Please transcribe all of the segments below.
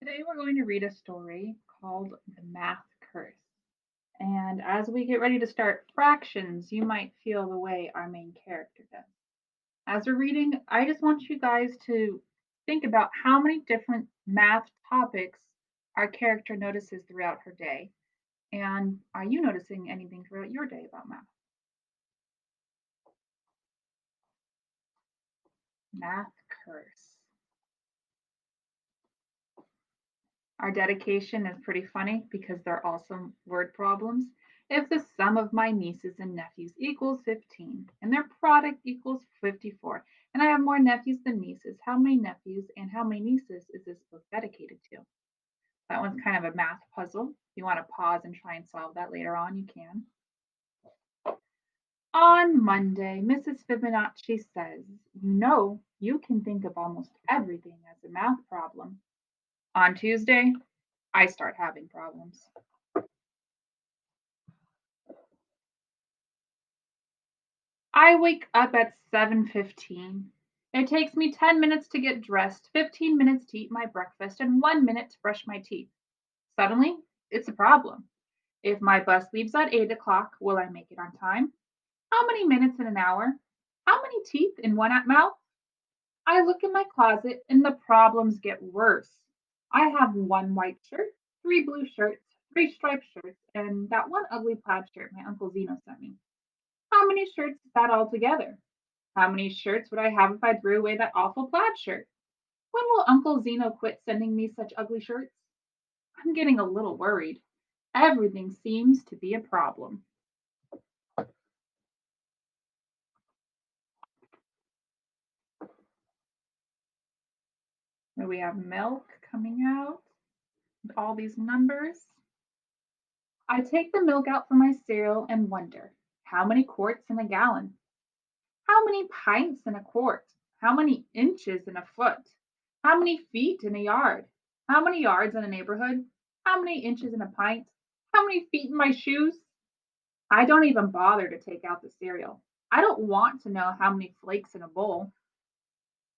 Today we're going to read a story called The Math Curse. And as we get ready to start fractions, you might feel the way our main character does. As we're reading, I just want you guys to think about how many different math topics our character notices throughout her day. And are you noticing anything throughout your day about math? Math Curse. Our dedication is pretty funny because they're also word problems. If the sum of my nieces and nephews equals 15 and their product equals 54, and I have more nephews than nieces, how many nephews and how many nieces is this book dedicated to? That one's kind of a math puzzle. If you want to pause and try and solve that later on, you can. On Monday, Mrs. Fibonacci says, you know, you can think of almost everything as a math problem. On Tuesday, I start having problems. I wake up at 7:15. It takes me 10 minutes to get dressed, 15 minutes to eat my breakfast, and 1 minute to brush my teeth. Suddenly, it's a problem. If my bus leaves at 8 o'clock, will I make it on time? How many minutes in an hour? How many teeth in one mouth? I look in my closet and the problems get worse. I have one white shirt, three blue shirts, three striped shirts, and that one ugly plaid shirt my Uncle Zeno sent me. How many shirts is that altogether? How many shirts would I have if I threw away that awful plaid shirt? When will Uncle Zeno quit sending me such ugly shirts? I'm getting a little worried. Everything seems to be a problem. Here we have milk coming out, and all these numbers. I take the milk out for my cereal and wonder, how many quarts in a gallon? How many pints in a quart? How many inches in a foot? How many feet in a yard? How many yards in a neighborhood? How many inches in a pint? How many feet in my shoes? I don't even bother to take out the cereal. I don't want to know how many flakes in a bowl.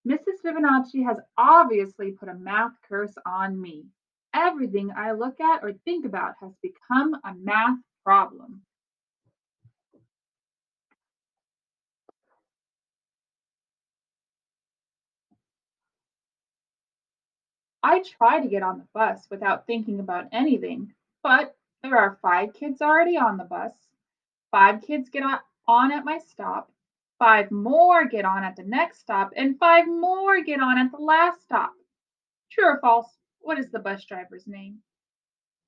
Mrs. Fibonacci has obviously put a math curse on me. Everything I look at or think about has become a math problem. I try to get on the bus without thinking about anything, but there are 5 kids already on the bus. 5 kids get on at my stop. 5 more get on at the next stop, and 5 more get on at the last stop. True or false? What is the bus driver's name?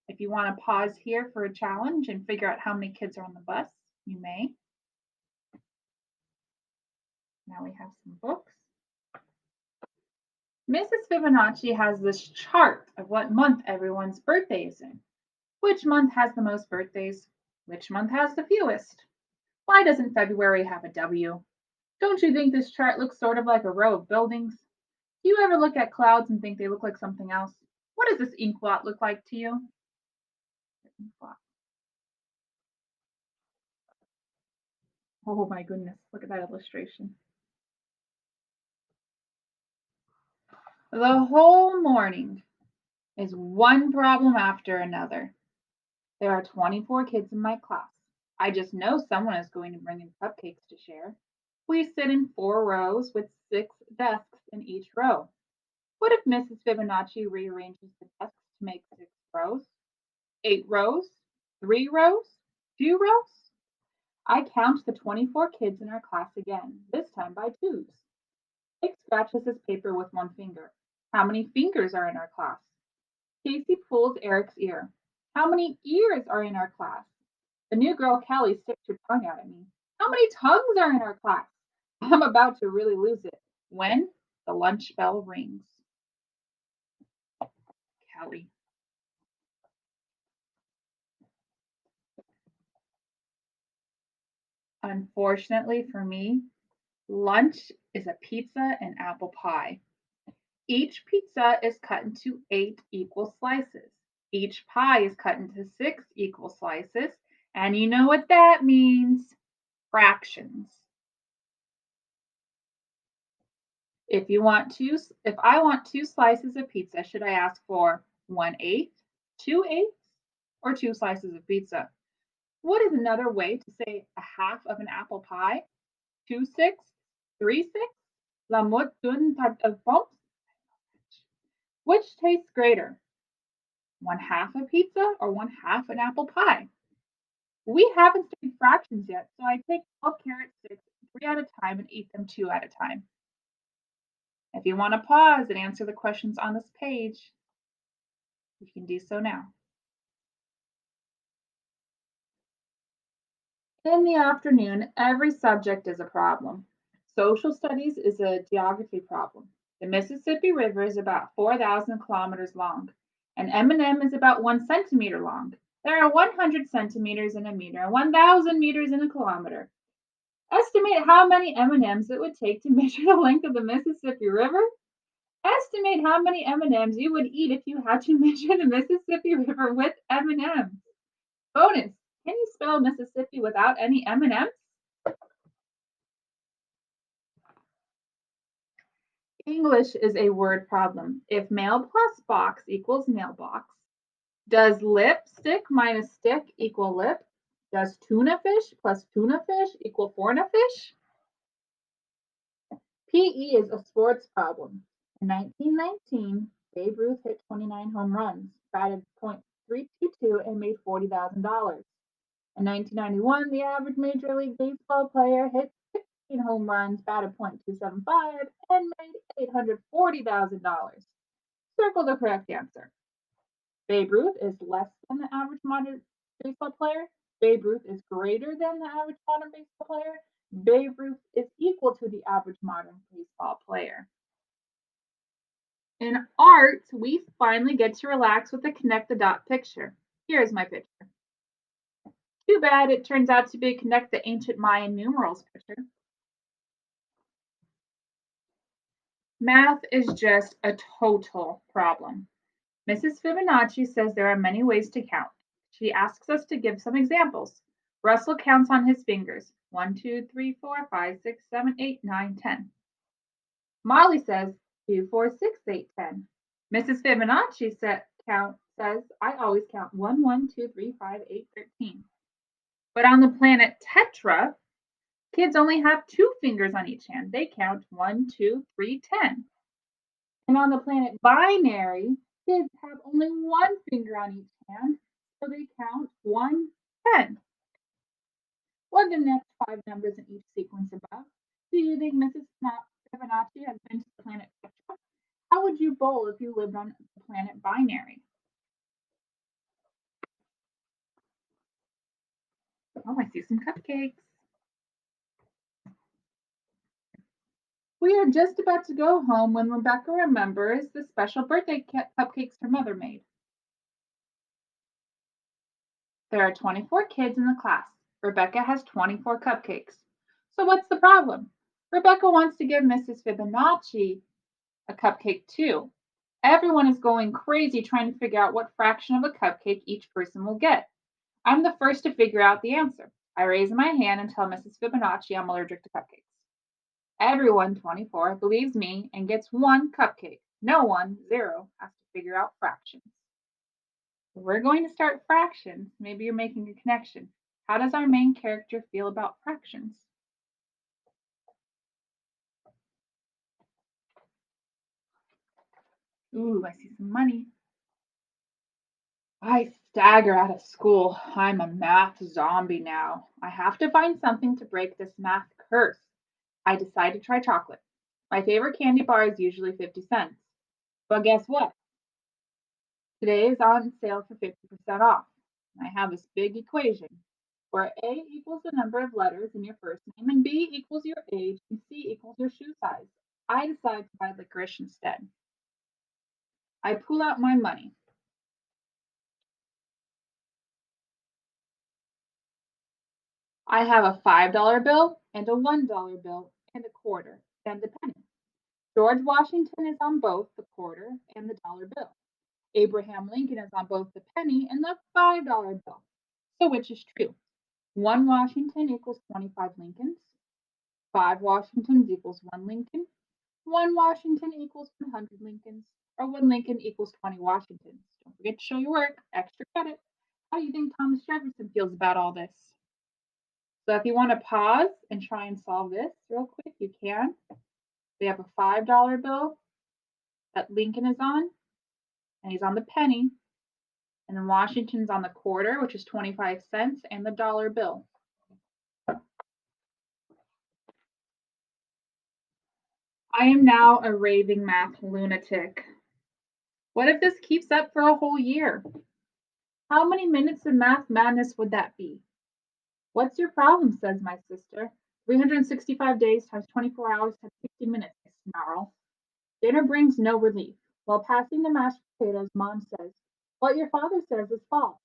If you want to pause here for a challenge and figure out how many kids are on the bus, you may. Now we have some books. Mrs. Fibonacci has this chart of what month everyone's birthday is in. Which month has the most birthdays? Which month has the fewest? Why doesn't February have a W? Don't you think this chart looks sort of like a row of buildings? Do you ever look at clouds and think they look like something else? What does this ink blot look like to you? Oh my goodness, look at that illustration. The whole morning is one problem after another. There are 24 kids in my class. I just know someone is going to bring in cupcakes to share. We sit in 4 rows with 6 desks in each row. What if Mrs. Fibonacci rearranges the desks to make 6 rows, 8 rows, 3 rows, 2 rows? I count the 24 kids in our class again, this time by twos. Jake scratches his paper with one finger. How many fingers are in our class? Casey pulls Eric's ear. How many ears are in our class? The new girl, Kelly, sticks her tongue out at me. How many tongues are in our class? I'm about to really lose it when the lunch bell rings. Kelly. Unfortunately for me, lunch is a pizza and apple pie. Each pizza is cut into 8 equal slices. Each pie is cut into 6 equal slices. And you know what that means? Fractions. If I want 2 slices of pizza, should I ask for 1/8, 2/8, or 2 slices of pizza? What is another way to say a half of an apple pie? 2/6, 3/6, la moitié d'une tarte de pommes? Which tastes greater? One half a pizza or one half an apple pie? We haven't studied fractions yet, so I take 12 carrot sticks 3 at a time and eat them 2 at a time. If you want to pause and answer the questions on this page, you can do so now. In the afternoon, every subject is a problem. Social studies is a geography problem. The Mississippi River is about 4,000 kilometers long. An M&M is about 1 centimeter long. There are 100 centimeters in a meter and 1,000 meters in a kilometer. Estimate how many M&Ms it would take to measure the length of the Mississippi River. Estimate how many M&Ms you would eat if you had to measure the Mississippi River with M&Ms. Bonus, can you spell Mississippi without any M&Ms? English is a word problem. If mail plus box equals mailbox, does lipstick minus stick equal lip? Does tuna fish plus tuna fish equal forna fish? PE is a sports problem. In 1919, Babe Ruth hit 29 home runs, batted .322, and made $40,000. In 1991, the average Major League Baseball player hit 16 home runs, batted .275, and made $840,000. Circle the correct answer. Babe Ruth is less than the average modern baseball player. Babe Ruth is greater than the average modern baseball player. Babe Ruth is equal to the average modern baseball player. In art, we finally get to relax with the connect the dot picture. Here's my picture. Too bad it turns out to be connect the ancient Mayan numerals picture. Math is just a total problem. Mrs. Fibonacci says there are many ways to count. She asks us to give some examples. Russell counts on his fingers. 1, 2, 3, 4, 5, 6, 7, 8, 9, 10. Molly says 2, 4, 6, 8, 10. Mrs. Fibonacci says, I always count 1, 1, 2, 3, 5, 8, 13. But on the planet Tetra, kids only have 2 fingers on each hand. They count 1, 2, 3, 10. And on the planet Binary, kids have only 1 finger on each hand, so they count 1, 10. What are the next 5 numbers in each sequence above? Do you think Mrs. Fibonacci has been to the planet Tetra? How would you bowl if you lived on the planet Binary? Oh, I see some cupcakes. We are just about to go home when Rebecca remembers the special birthday cupcakes her mother made. There are 24 kids in the class. Rebecca has 24 cupcakes. So what's the problem? Rebecca wants to give Mrs. Fibonacci a cupcake too. Everyone is going crazy trying to figure out what fraction of a cupcake each person will get. I'm the first to figure out the answer. I raise my hand and tell Mrs. Fibonacci I'm allergic to cupcakes. Everyone, 24, believes me and gets 1 cupcake. No one, 0, has to figure out fractions. We're going to start fractions. Maybe you're making a connection. How does our main character feel about fractions? Ooh, I see some money. I stagger out of school. I'm a math zombie now. I have to find something to break this math curse. I decide to try chocolate. My favorite candy bar is usually 50 cents. But guess what? Today is on sale for 50% off. I have this big equation where A equals the number of letters in your first name and B equals your age and C equals your shoe size. I decide to buy licorice instead. I pull out my money. I have a $5 bill and a $1 bill and a quarter and a penny. George Washington is on both the quarter and the dollar bill. Abraham Lincoln is on both the penny and the $5 bill. So which is true? 1 Washington equals 25 Lincolns. 5 Washingtons equals 1 Lincoln. 1 Washington equals 100 Lincolns. Or 1 Lincoln equals 20 Washingtons. forget to show your work, extra credit. How do you think Thomas Jefferson feels about all this? So if you want to pause and try and solve this real quick, you can. We have a $5 bill that Lincoln is on, and he's on the penny. And then Washington's on the quarter, which is 25 cents, and the dollar bill. I am now a raving math lunatic. What if this keeps up for a whole year? How many minutes of math madness would that be? What's your problem, says my sister. 365 days times 24 hours times 60 minutes, I snarl. Dinner brings no relief. While passing the mashed potatoes, Mom says, what your father says is false.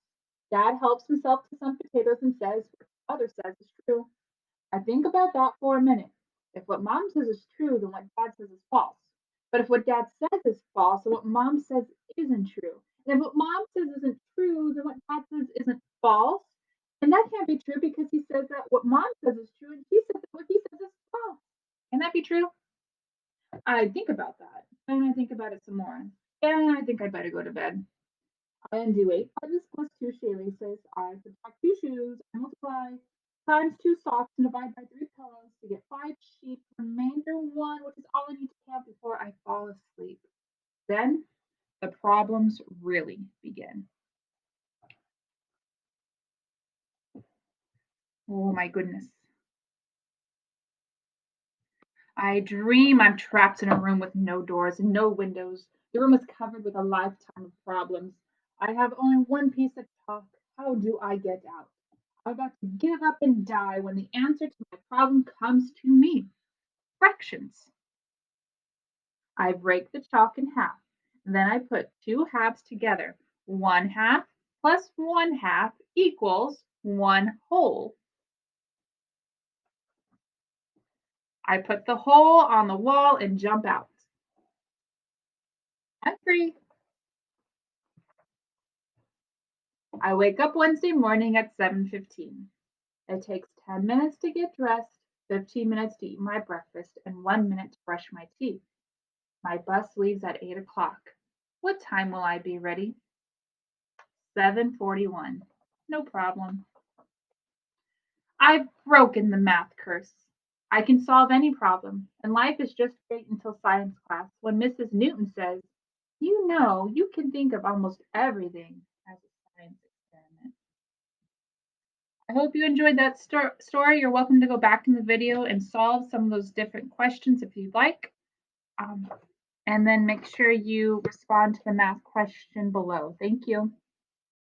Dad helps himself to some potatoes and says, what your father says is true. I think about that for a minute. If what Mom says is true, then what Dad says is false. But if what Dad says is false, then what Mom says isn't true. And if what Mom says isn't true, then what Dad says isn't false. And that can't be true because he says that what Mom says is true and he says that what he says is false. Can that be true? I think about that. And I think about it some more. And I think I better go to bed. I undo 8 buttons plus 2 shoelaces. I subtract 2 shoes. I multiply times 2 socks and divide by 3 pillows to get 5 sheep. Remainder 1, which is all I need to count before I fall asleep. Then the problems really begin. Oh my goodness. I dream I'm trapped in a room with no doors and no windows. The room is covered with a lifetime of problems. I have only one piece of chalk. How do I get out? I'm about to give up and die when the answer to my problem comes to me. Fractions. I break the chalk in half. Then I put two halves together. 1/2 plus 1/2 equals 1 whole. I put the hole on the wall and jump out. I'm free. I wake up Wednesday morning at 7:15. It takes 10 minutes to get dressed, 15 minutes to eat my breakfast, and 1 minute to brush my teeth. My bus leaves at 8 o'clock. What time will I be ready? 7:41. No problem. I've broken the math curse. I can solve any problem, and life is just great until science class when Mrs. Newton says, you know, you can think of almost everything as a science experiment. I hope you enjoyed that story. You're welcome to go back in the video and solve some of those different questions if you'd like. And then make sure you respond to the math question below. Thank you.